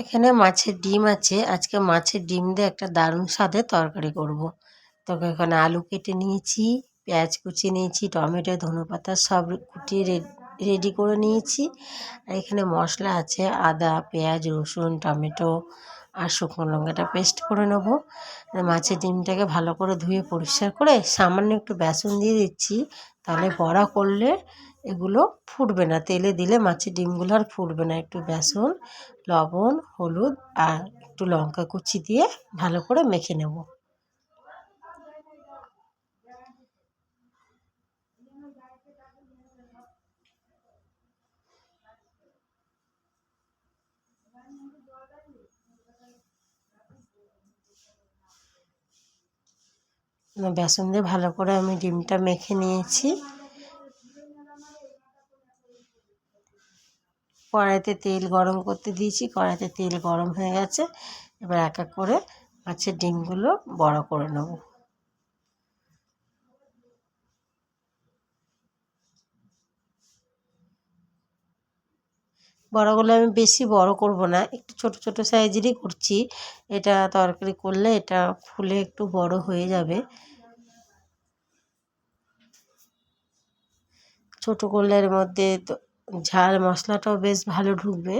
এখানে মাছের ডিম আছে। আজকে মাছের ডিম দিয়ে একটা দারুণ স্বাদের তরকারি করব। তো এখানে আলু কেটে নিয়েছি, পেঁয়াজ কুচিয়ে নিয়েছি, টমেটো, ধনেপাতা সব কুটিয়ে রেডি করে নিয়েছি। আর এখানে মশলা আছে আদা, পেঁয়াজ, রসুন, টমেটো আর শুকনো লঙ্কাটা পেস্ট করে নেব। মাছের ডিমটাকে ভালো করে ধুয়ে পরিষ্কার করে সামান্য একটু বেসন দিয়ে দিচ্ছি, তাহলে বড়া করলে এগুলো ফুটবে না। তেলে দিলে মাছের ডিমগুলো আর ফুটবে না। একটু বেসন, লবণ, হলুদ আর একটু লঙ্কা কুচি দিয়ে ভালো করে মেখে নেব। বেসন দিয়ে ভালো করে আমি ডিমটা মেখে নিয়েছি। কড়াইতে তেল গরম করতে দিয়েছি, কড়াইতে তেল গরম হয়ে গেছে। এবার এক এক করে মাছের ডিমগুলো বড় করে নেব। বড়গুলো আমি বেশি বড় করব না, একটু ছোট ছোট সাইজেরই করছি। এটা তরকারি করলে এটা ফুলে একটু বড় হয়ে যাবে। ছোট করলে এর মধ্যে ঝাল মশলাটাও বেশ ভালো ঢুকবে।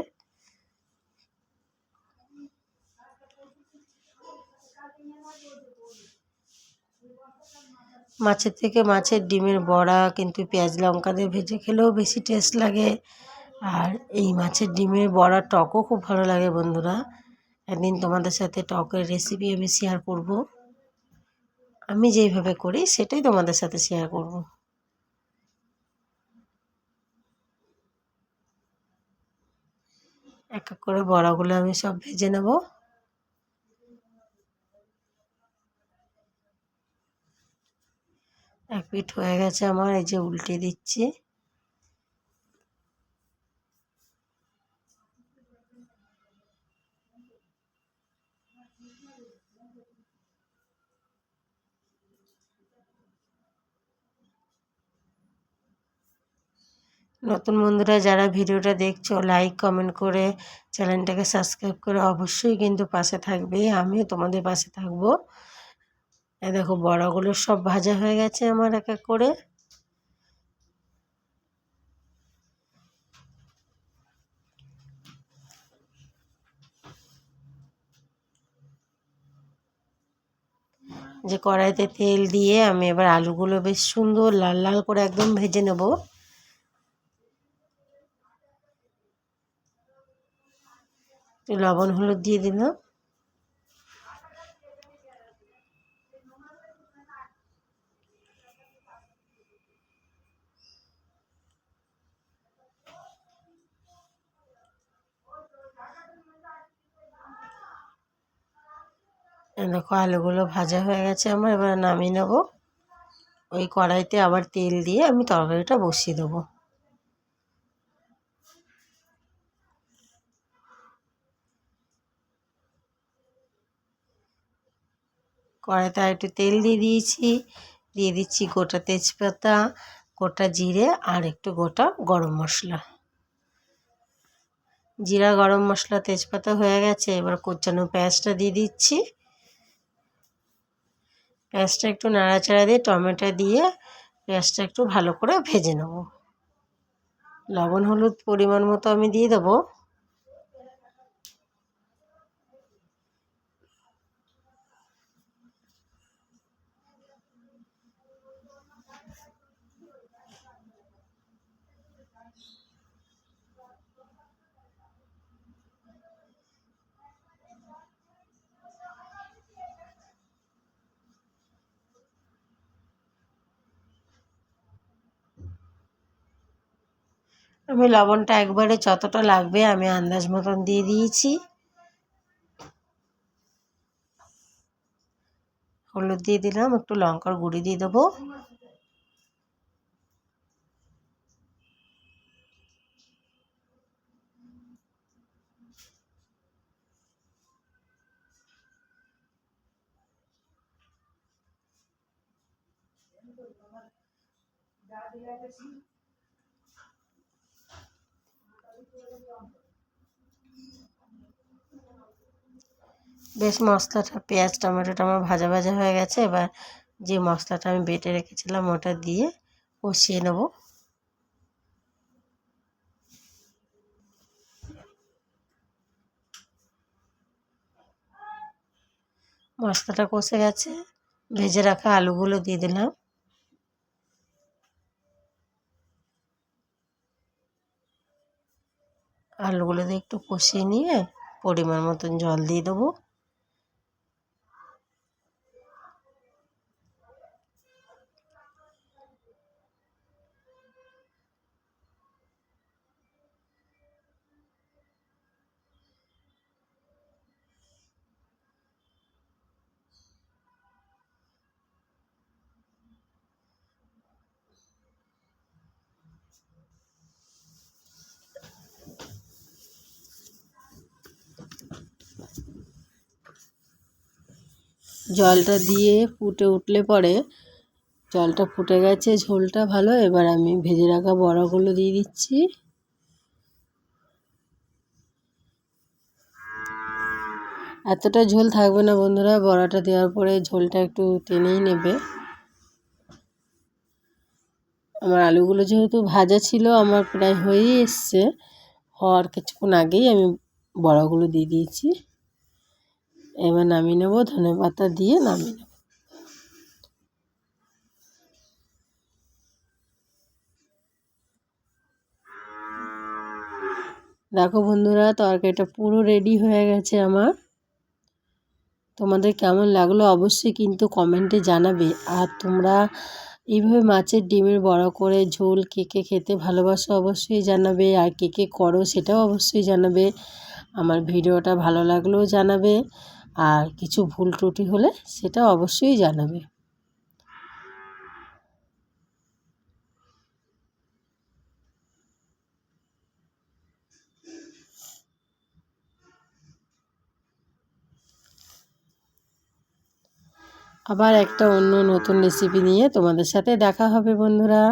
মাছের থেকে মাছের ডিমের বড়া কিন্তু পেঁয়াজ লঙ্কা দিয়ে ভেজে খেলেও বেশি টেস্ট লাগে। আর এই মাছের ডিমের বড়া টকও খুব ভালো লাগে বন্ধুরা। একদিন তোমাদের সাথে টকের রেসিপি আমি শেয়ার করব। আমি যেইভাবে করি সেটাই তোমাদের সাথে শেয়ার করব। এক এক করে বড়াগুলো আমি সব ভেজে নেব। এক পিঠ হয়ে গেছে আমার, এই যে উল্টে দিচ্ছি। নতুন বন্ধুরা যারা ভিডিওটা দেখছো, লাইক কমেন্ট করে চ্যানেলটাকে সাবস্ক্রাইব করে অবশ্যই কিন্তু পাশে থাকবে। আমিও তোমাদের পাশে থাকবো। এই দেখো বড়াগুলো সব ভাজা হয়ে গেছে আমার এক এক করে। যে কড়াইতে তেল দিয়ে আমি এবার আলুগুলো বেশ সুন্দর লাল লাল করে একদম ভেজে নেব। একটু লবণ হলুদ দিয়ে দিলাম। দেখো আলুগুলো ভাজা হয়ে গেছে আমার, এবার নামিয়ে নেব। ওই কড়াইতে আবার তেল দিয়ে আমি তরকারিটা বসিয়ে দেবো। কড়াইতে আর একটু তেল দিয়ে দিয়েছি, দিয়ে দিচ্ছি গোটা তেজপাতা, গোটা জিরে আর একটু গোটা গরম মশলা। জিরা গরম মশলা তেজপাতা হয়ে গেছে, এবার কুচানো পেঁয়াজটা দিয়ে দিচ্ছি। পেঁয়াজটা একটু নাড়াচাড়া দিয়ে টমেটো দিয়ে পেঁয়াজটা একটু ভালো করে ভেজে নেব। লবণ হলুদ পরিমাণ মতো আমি দিয়ে দেবো। আমি লবণটা একবারে যতটা লাগবে আমি আন্দাজ মতন দিয়ে দিয়েছি। হলুদ দিয়ে দিলাম, একটু লঙ্কার গুঁড়ি দিয়ে দেবো। বেশ মশলাটা পেঁয়াজ টমেটোটা আমার ভাজা ভাজা হয়ে গেছে। এবার যে মশলাটা আমি বেটে রেখেছিলাম ওটা দিয়ে কষিয়ে নেব। মশলাটা কষে গেছে, ভেজে রাখা আলুগুলো দিয়ে দিলাম। আলুগুলো দিয়ে একটু কষিয়ে নিয়ে পরিমাণ মতন জল দিয়ে দেবো। জলটা দিয়ে ফুটে উঠলে পরে, জলটা ফুটে গেছে, ঝোলটা ভালো। এবার আমি ভেজে রাখা বড়াগুলো দিয়ে দিচ্ছি। এতটা ঝোল থাকবে না বন্ধুরা, বড়াটা দেওয়ার পরে ঝোলটা একটু টেনেই নেবে। আমার আলুগুলো যেহেতু ভাজা ছিল, আমার প্রায় হয়েই এসছে। হওয়ার কিছুক্ষণ আগেই আমি বড়াগুলো দিয়ে দিয়েছি। এবার নামিয়ে নেবো, ধনেপাতা দিয়ে নামিয়ে নেব। দেখো বন্ধুরা, তরকারিটা পুরো রেডি হয়ে গেছে আমার। তোমাদের কেমন লাগলো অবশ্যই কিন্তু কমেন্টে জানাবে। আর তোমরা এইভাবে মাছের ডিমের বড়া করে ঝোল কে কে খেতে ভালোবাসো অবশ্যই জানাবে। আর কে কে করো সেটাও অবশ্যই জানাবে। আমার ভিডিওটা ভালো লাগলেও জানাবে, আর কিছু ভুল ত্রুটি হলে সেটাও অবশ্যই জানাবে। আবার একটা অন্য নতুন রেসিপি নিয়ে তোমাদের সাথে দেখা হবে বন্ধুরা।